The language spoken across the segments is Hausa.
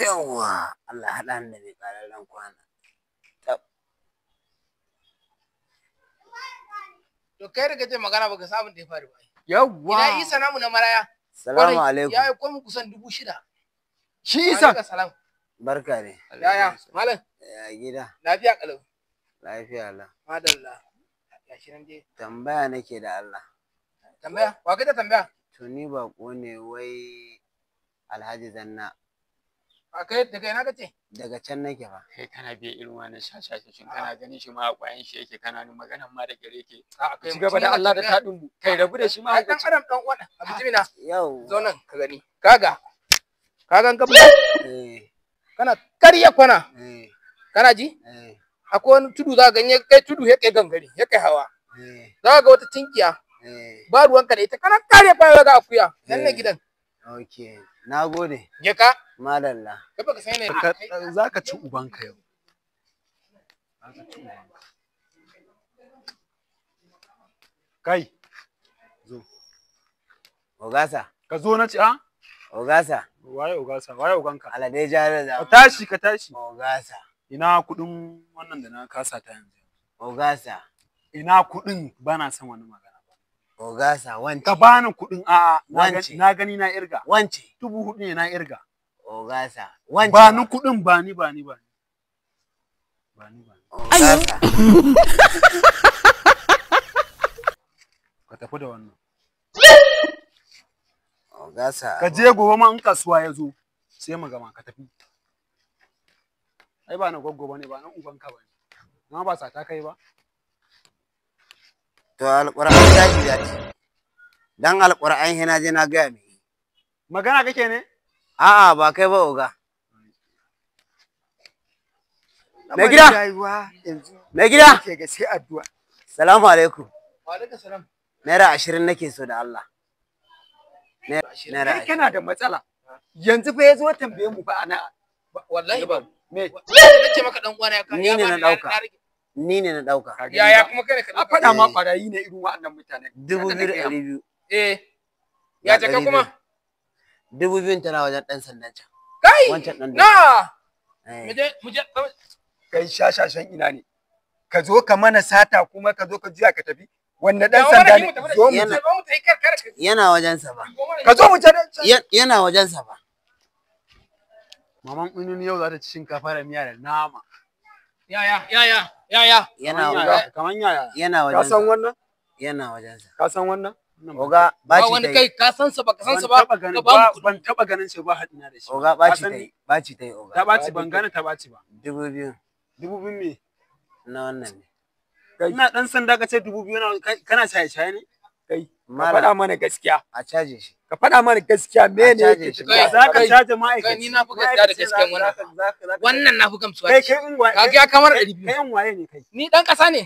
Yawwa, Allah haɗa ni da mai ƙararren kwana. To kai da kace magana baka samu da ya faru ba. Yawwa. Ina Isa namu na maraya. Salamu alaikum. Ya yi komi kusan 6,000. Shi Isa. Salam. Barka ne. Yaya, malam. Ya gida. Lafiya kalau. Lafiya Allah. Madalla. Ya shi nan dai. Tambaya nake da Allah. Tambaya? Wa kai ta tambaya? To ni baƙo ne wai Alhaji Zanna. A kai daga ina kace? Daga can nake fa. Kai kana biye irin wannan shashashin kana ganin shi ma a ƙwayan shi yake kana ni maganan ma da gare ke. A kai Ci gaba da Allah da taɗin mu. Kai rabu da shi ma. Dan adam dan uwan. Abijimina. Yau. Zo nan ka gani. Kaga ka Eh. kana kariya kwana. Eh. Kana ji? Eh. Akwai wani tudu za ka ganye kai tudu ya kai gangare ya kai hawa. Eh. Za ka ga wata tinkiya. Eh. Ba ruwanka da ita kana kariya kwana ga akuya. Nan ne gidan. Okay. Nagode. Je ka. Madalla. Kai baka san ne. Za ka ci ubanka yau. Za ka ci ubanka. Kai. Zo. Ogasa. Ka zo na ci a? Ogasa. Waye Ogasa? Waye Oganka? Alade jare Ka da. tashi ka tashi. Ogasa. Ina kuɗin wannan da na kasa ta yanzu. Ogasa. Ina kuɗin bana son wani magana ba. Ogasa wance. Ka bani kuɗin a'a Wance. na gani na irga. Wance. 4,000 ne na irga. Ogasa. Wance. Ba ni kuɗin ba ni. Ogasa. Ka tafi da wannan. Ogasa. Ka je gobe ma in kasuwa ya zo sai mu gama ka tafi. Ai ba na goggo bane ba na ubanka bane. Na ba sa ta kai ba. To alƙur'an daji ya ce. Dan alƙur'an hina je na gaya mai. Magana kake ne? A'a ba kai ba oga. Mai gida. Mai gida. Ke ga sai addu'a. Salamu alaikum. Wa alaikum salam. Naira 20 nake so da Allah. Naira Kai kana da matsala. Yanzu fa yazo tambaye mu fa ana wallahi ba. Me? Nace maka dan uwana ya ka. Ni ne na dauka. Ni ne na dauka. Yaya kuma kai ka A faɗa ma ɓarayi ne irin waɗannan mutanen. 2,200. Eh. Ya jaka kuma? 2,000 tana wajen ɗan sandan can. Kai. Wancan ɗan Na. Eh. Mu je. Kai shashashan ina ne. Ka zo ka mana sata kuma ka zo ka jiya ka tafi. Wanne ɗan Ya, sanda wani ne? mu tafi da Zo shi. mu Zo mu tafi kar. Yana wajensa ba. Ka zo mu je. Yana wajensa ba. Maman Ununi yau za ta ci shinkafa da miya da nama. Yaya. Yana Kaman yaya. yana Ka san wajensa. wannan? Yana wajensa. Ka san wannan? Oga Ba baci wani tai. kai ka san sa ba ka san sa ba. Ka ba mu Ban taɓa ganin shi ba haɗina da shi. Oga baci tai. Baci tai oga. Ta ɓaci ban gane ta ɓaci ba. 2,000 2,000 me? na wannan ne. Ina ɗan sanda ka ce 2,000 na kana shaye-shaye ne? Kai, ka Malam. faɗa mana gaskiya. A caje shi. Ka faɗa mana gaskiya me ne caje yake shi. tafiya? Kai, Za ka kai, caje ma'aikaci. kai, ni na fi gaskiya da gaskiyan wannan. Wannan na fi gamsuwa. Kai kai in waye? Ka ga kamar 200. Kai in waye ne kai? Ni dan kasa ne.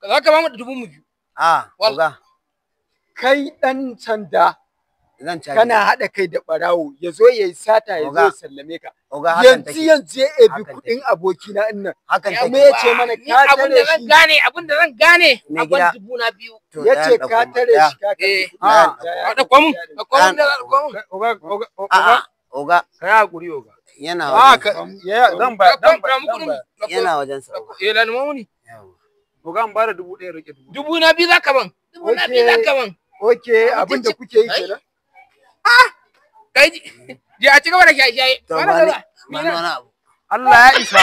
Za ka ba mu 2,000. A oga Kai ɗan sanda zan caje. kana haɗa kai da ɓarawo ya zo ya yi sata ya zo Oga. ya sallame ka. Oga hakan take. Yanzu ya ebi Hakan kuɗin abokina ɗin nan. Hakan Ya take. Kuma ya ce mana Ni ka abin da tare zan shi. gane, abin da zan gane. Mai Abin gida. 2,000. To, Ya ce ɗayan ka ɗauko tare ɗaya. shi ka karɓi Eh. kuɗi. Ah. Da kwamu, da kwamu, da kwamu. A'a oga Ka yi haƙuri oga. yana Ah, wajensa. zan ba. Yana wajensa oga. Eh, lani mamuni. Yawa. Oga an bada 1,000 rike 2,000. 2,000 za ka ban. 2,000 za ka ban. Oke, abin da kuke yi kenan. Kai ji a ci gaba da shaye-shaye. To Wani ba ni gaba. ba ni wani abu. Allah ya isa.